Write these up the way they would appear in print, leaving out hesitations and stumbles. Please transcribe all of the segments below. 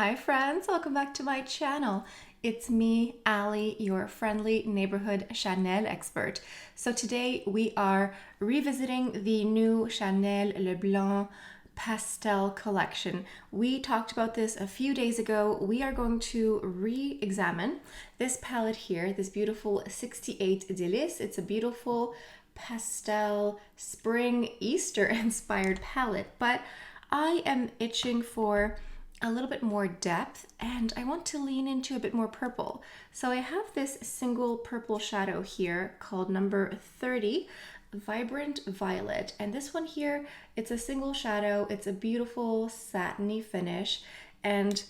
Hi friends, welcome back to my channel. It's me, Ali, your friendly neighborhood Chanel expert. So today we are revisiting the new Chanel Le Blanc pastel collection. We talked about this a few days ago. We are going to re-examine this palette here, this beautiful 68 Délices. It's a beautiful pastel spring Easter inspired palette, but I am itching for a little bit more depth and I want to lean into a bit more purple. So I have this single purple shadow here called number 30, Vibrant Violet. And this one here, it's a single shadow. It's a beautiful satiny finish. And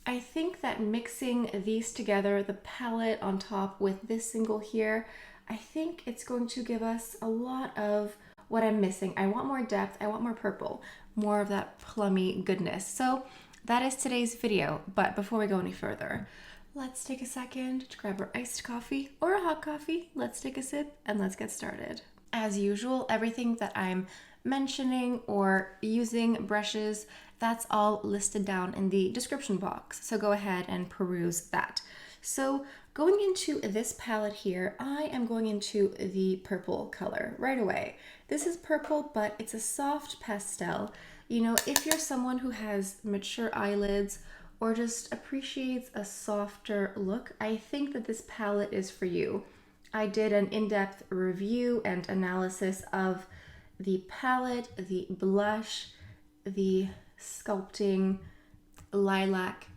I think that mixing these together, the palette on top with this single here, I think it's going to give us a lot of what I'm missing. I want more depth, I want more purple, more of that plummy goodness. So that is today's video. But before we go any further, let's take a second to grab our iced coffee or a hot coffee. Let's take a sip and let's get started. As usual, everything that I'm mentioning or using brushes, that's all listed down in the description box. So go ahead and peruse that. So going into this palette here, I am going into the purple color right away. This is purple, but it's a soft pastel. You know, if you're someone who has mature eyelids or just appreciates a softer look, I think that this palette is for you. I did an in-depth review and analysis of the palette, the blush, the sculpting lilac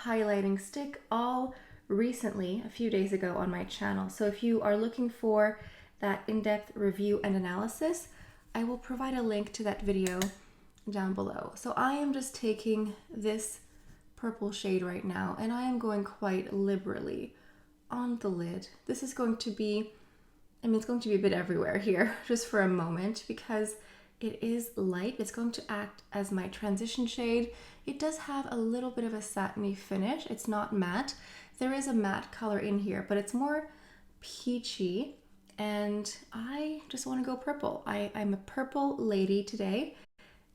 highlighting stick, all recently, a few days ago on my channel. So if you are looking for that in-depth review and analysis, I will provide a link to that video down below. So I am just taking this purple shade right now and I am going quite liberally on the lid. This is going to be, it's going to be a bit everywhere here just for a moment because it is light. It's going to act as my transition shade. It does have a little bit of a satiny finish. It's not matte. There is a matte color in here, but it's more peachy. And I just want to go purple. I'm a purple lady today,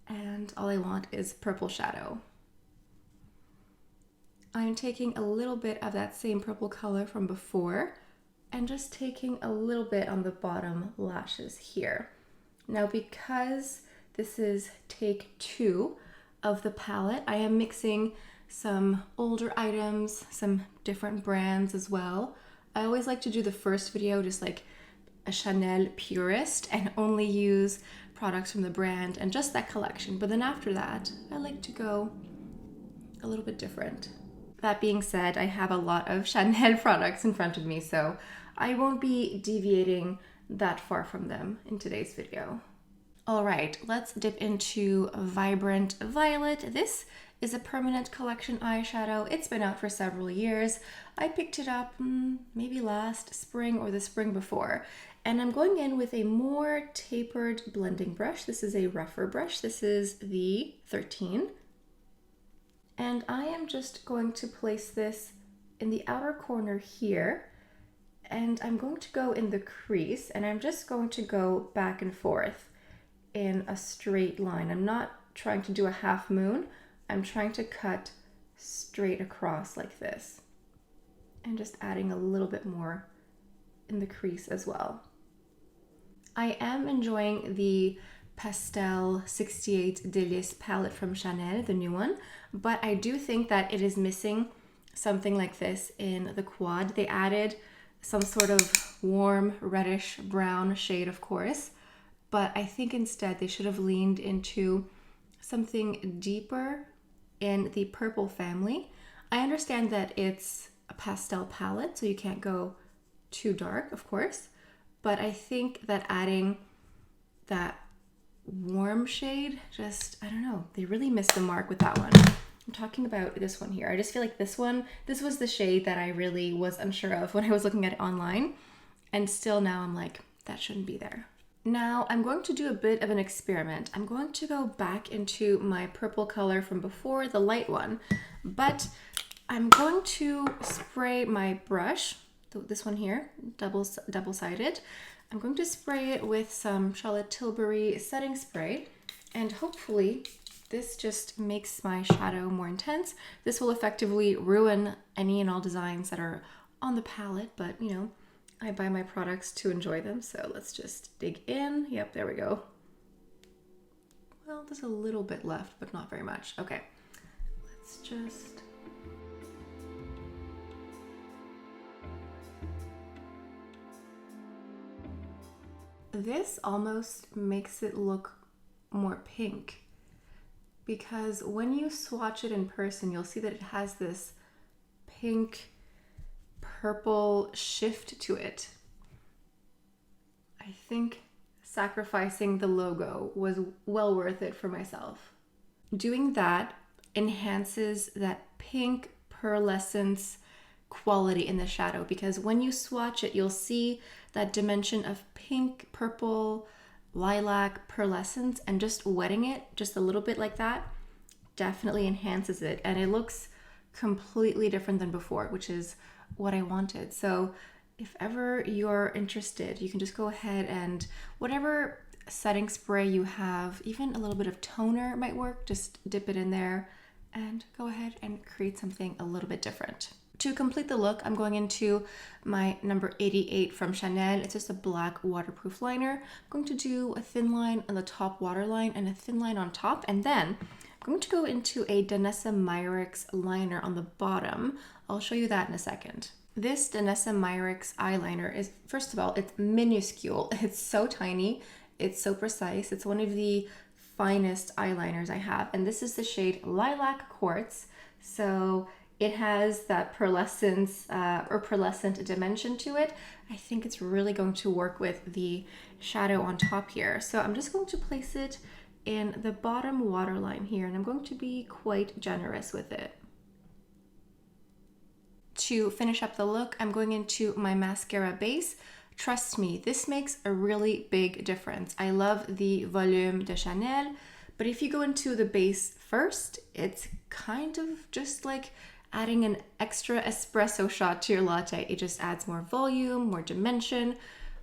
and all I want is purple shadow. I'm taking a little bit of that same purple color from before and just taking a little bit on the bottom lashes here. Now, because this is take 2 of the palette, I am mixing some older items, some different brands as well. I always like to do the first video just like a Chanel purist and only use products from the brand and just that collection. But then after that, I like to go a little bit different. That being said, I have a lot of Chanel products in front of me, so I won't be deviating that far from them in today's video. All right, let's dip into Vibrant Violet. This is a permanent collection eyeshadow. It's been out for several years. I picked it up maybe last spring or the spring before. And I'm going in with a more tapered blending brush. This is a Rephr brush. This is the 13. And I am just going to place this in the outer corner here. And I'm going to go in the crease and I'm just going to go back and forth in a straight line. I'm not trying to do a half moon. I'm trying to cut straight across like this and just adding a little bit more in the crease as well. I am enjoying the Pastel 68 Délices palette from Chanel, the new one, but I do think that it is missing something like this in the quad. They added some sort of warm reddish brown shade, of course, but I think instead they should have leaned into something deeper in the purple family. I understand that it's a pastel palette, so you can't go too dark, of course, but I think that adding that warm shade, I don't know, they really missed the mark with that one. I'm talking about this one here. I just feel like this was the shade that I really was unsure of when I was looking at it online, and still now I'm like, that shouldn't be there. Now I'm going to do a bit of an experiment. I'm going to go back into my purple color from before, the light one, but I'm going to spray my brush, this one here, double-sided. I'm going to spray it with some Charlotte Tilbury setting spray, and hopefully This just makes my shadow more intense. This will effectively ruin any and all designs that are on the palette, but you know, I buy my products to enjoy them. So let's just dig in. Yep, there we go. Well, there's a little bit left, but not very much. Okay, let's just... This almost makes it look more pink, because when you swatch it in person, you'll see that it has this pink purple shift to it. I think sacrificing the logo was well worth it for myself. Doing that enhances that pink pearlescence quality in the shadow, because when you swatch it, you'll see that dimension of pink, purple, lilac, pearlescence, and just wetting it just a little bit like that definitely enhances it, and it looks completely different than before, which is what I wanted. So if ever you're interested, you can just go ahead and whatever setting spray you have, even a little bit of toner might work, just dip it in there and go ahead and create something a little bit different. To complete the look, I'm going into my number 88 from Chanel. It's just a black waterproof liner. I'm going to do a thin line on the top waterline and a thin line on top, and then I'm going to go into a Danessa Myricks liner on the bottom. I'll show you that in a second. This Danessa Myricks eyeliner is, first of all, it's minuscule. It's so tiny. It's so precise. It's one of the finest eyeliners I have, and this is the shade Lilac Quartz. So it has that pearlescence or pearlescent dimension to it. I think it's really going to work with the shadow on top here. So I'm just going to place it in the bottom waterline here, and I'm going to be quite generous with it. To finish up the look, I'm going into my mascara base. Trust me, this makes a really big difference. I love the Volume de Chanel, but if you go into the base first, it's kind of just like adding an extra espresso shot to your latte. It just adds more volume, more dimension,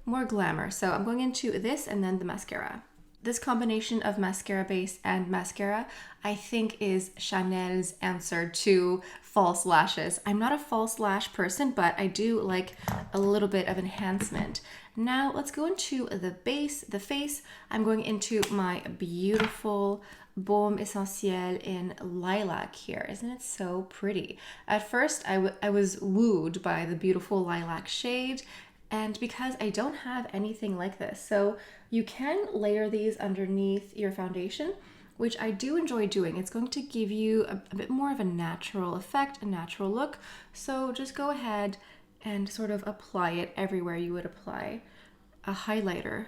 more glamour. So I'm going into this and then the mascara. This combination of mascara base and mascara, I think, is Chanel's answer to false lashes. I'm not a false lash person, but I do like a little bit of enhancement. Now let's go into the base, the face. I'm going into my beautiful Baume Essentiel in lilac here. Isn't it so pretty? At first, I was wooed by the beautiful lilac shade, and because I don't have anything like this. So you can layer these underneath your foundation, which I do enjoy doing. It's going to give you a bit more of a natural effect, a natural look. So just go ahead and sort of apply it everywhere you would apply a highlighter.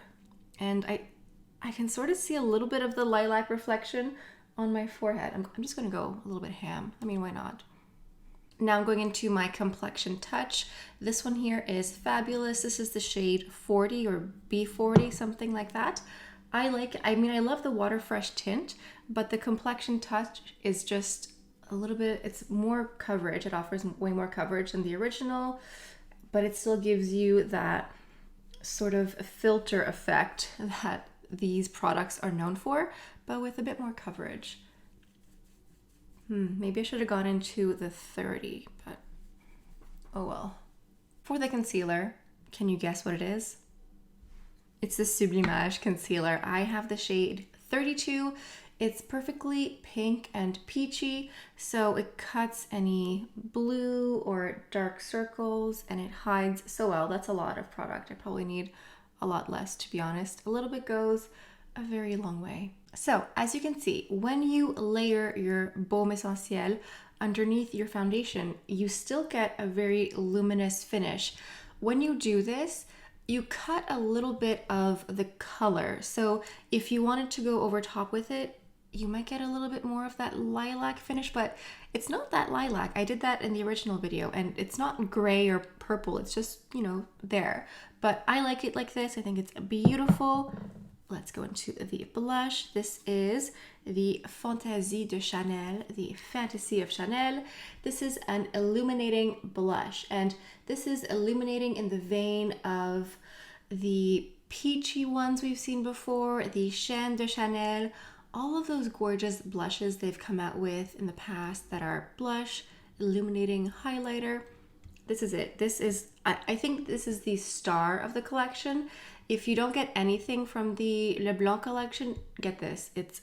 And I can sort of see a little bit of the lilac reflection on my forehead. I'm just gonna go a little bit ham. I mean, why not? Now I'm going into my complexion touch. This one here is fabulous. This is the shade 40 or B40, something like that. I like it. I mean, I love the Water Fresh tint, but the complexion touch is just a little bit, it's more coverage. It offers way more coverage than the original, but it still gives you that sort of filter effect that these products are known for, but with a bit more coverage. Maybe I should have gone into the 30, but oh well. For the concealer, can you guess what it is? It's the Sublimage concealer. I have the shade 32. It's perfectly pink and peachy, so it cuts any blue or dark circles, and it hides so well. That's a lot of product. I probably need a lot less, to be honest. A little bit goes a very long way. So as you can see, when you layer your Baume Essentiel underneath your foundation, you still get a very luminous finish. When you do this, you cut a little bit of the color. So if you wanted to go over top with it, you might get a little bit more of that lilac finish, but it's not that lilac. I did that in the original video, and it's not gray or purple. It's just, you know, there. But I like it like this. I think it's beautiful. Let's go into the blush. This is the Fantaisie de Chanel, the Fantasy of Chanel. This is an illuminating blush, and this is illuminating in the vein of the peachy ones we've seen before, the Chêne de Chanel, all of those gorgeous blushes they've come out with in the past that are blush, illuminating highlighter. This is it. This is, I think this is the star of the collection. If you don't get anything from the Le Blanc collection, get this. It's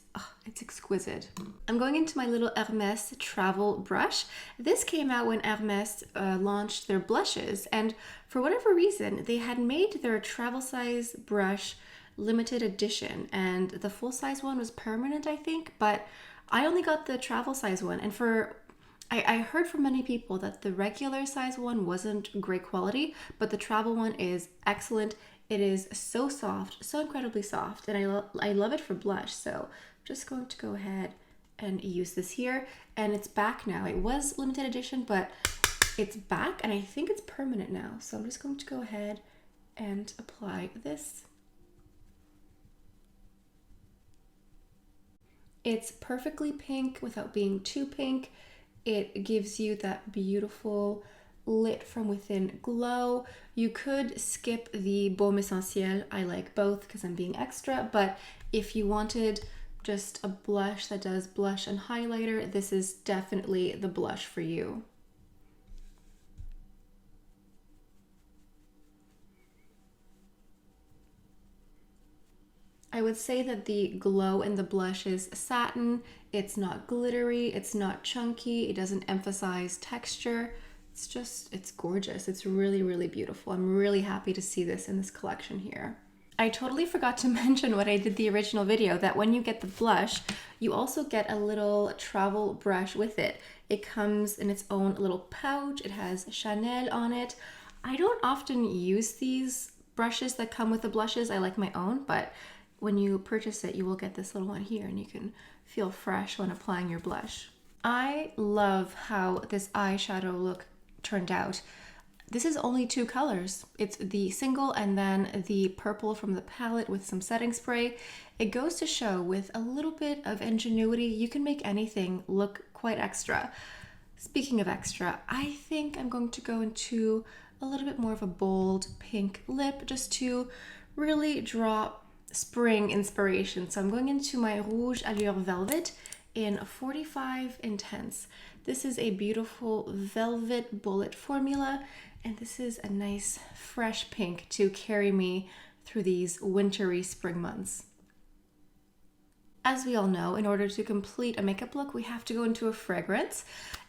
exquisite. I'm going into my little Hermès travel brush. This came out when Hermès launched their blushes, and for whatever reason, they had made their travel size brush limited edition, and the full size one was permanent, I think, but I only got the travel size one, and I heard from many people that the regular size one wasn't great quality, but the travel one is excellent. It is so soft, so incredibly soft, and I love it for blush. So I'm just going to go ahead and use this here, and it's back now. It was limited edition, but it's back, and I think it's permanent now. So I'm just going to go ahead and apply this. It's perfectly pink without being too pink. It gives you that beautiful lit from within glow. You could skip the Baume Essentiel. I like both because I'm being extra, but if you wanted just a blush that does blush and highlighter, this is definitely the blush for you. I would say that the glow in the blush is satin. It's not glittery, it's not chunky, it doesn't emphasize texture. It's gorgeous. It's really, really beautiful. I'm really happy to see this in this collection here. I totally forgot to mention what I did the original video, that when you get the blush, you also get a little travel brush with it. It comes in its own little pouch. It has Chanel on it. I don't often use these brushes that come with the blushes. I like my own, but when you purchase it, you will get this little one here, and you can feel fresh when applying your blush. I love how this eyeshadow look turned out. This is only 2 colors. It's the single and then the purple from the palette with some setting spray. It goes to show, with a little bit of ingenuity, you can make anything look quite extra. Speaking of extra, I think I'm going to go into a little bit more of a bold pink lip just to really draw spring inspiration. So I'm going into my Rouge Allure Velvet in 45 Intense. This is a beautiful velvet bullet formula, and this is a nice fresh pink to carry me through these wintry spring months. As we all know, in order to complete a makeup look, we have to go into a fragrance,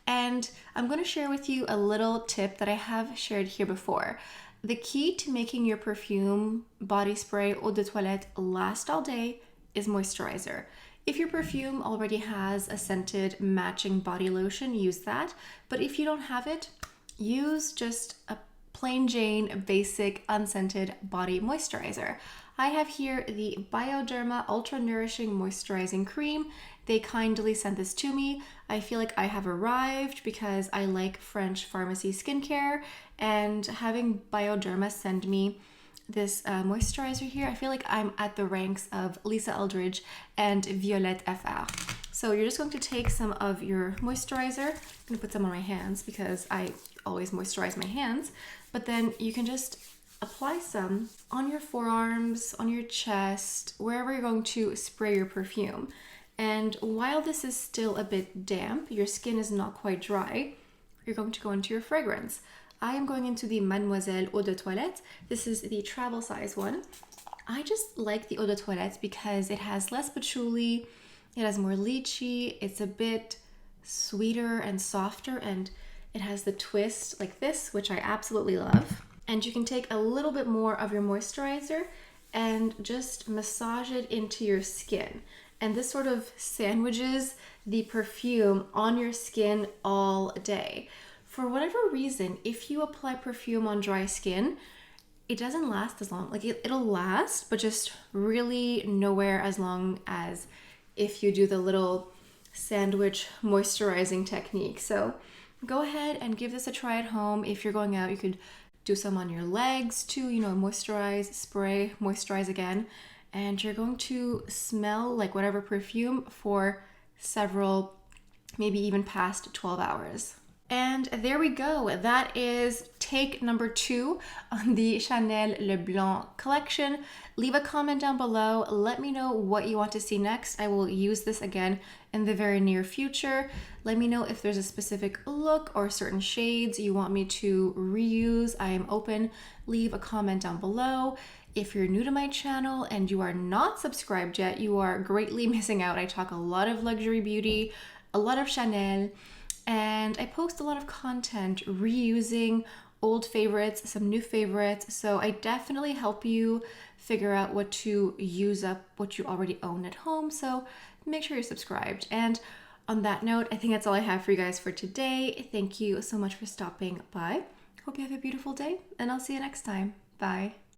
and I'm going to share with you a little tip that I have shared here before. The key to making your perfume, body spray, eau de toilette last all day is moisturizer. If your perfume already has a scented matching body lotion, use that. But if you don't have it, use just a plain Jane basic unscented body moisturizer. I have here the Bioderma Ultra Nourishing Moisturizing Cream. They kindly sent this to me. I feel like I have arrived because I like French pharmacy skincare, and having Bioderma send me this moisturizer here, I feel like I'm at the ranks of Lisa Eldridge and Violette Rephr. So you're just going to take some of your moisturizer. I'm going to put some on my hands because I always moisturize my hands, but then you can just apply some on your forearms, on your chest, wherever you're going to spray your perfume. And while this is still a bit damp, your skin is not quite dry, you're going to go into your fragrance. I am going into the Mademoiselle Eau de Toilette. This is the travel size one. I just like the Eau de Toilette because it has less patchouli, it has more lychee, it's a bit sweeter and softer, and it has the twist like this, which I absolutely love. And you can take a little bit more of your moisturizer and just massage it into your skin. And this sort of sandwiches the perfume on your skin all day. For whatever reason, if you apply perfume on dry skin, it doesn't last as long. Like it'll last, but just really nowhere as long as if you do the little sandwich moisturizing technique. So go ahead and give this a try at home. If you're going out, you could do some on your legs too, moisturize, spray, moisturize again. And you're going to smell like whatever perfume for several, maybe even past 12 hours. And there we go. That is take number 2 on the Chanel Le Blanc collection. Leave a comment down below. Let me know what you want to see next. I will use this again in the very near future. Let me know if there's a specific look or certain shades you want me to reuse. I am open. Leave a comment down below. If you're new to my channel and you are not subscribed yet, you are greatly missing out. I talk a lot of luxury beauty, a lot of Chanel, and I post a lot of content reusing old favorites, some new favorites. So I definitely help you figure out what to use up what you already own at home. So make sure you're subscribed. And on that note, I think that's all I have for you guys for today. Thank you so much for stopping by. Hope you have a beautiful day, and I'll see you next time. Bye.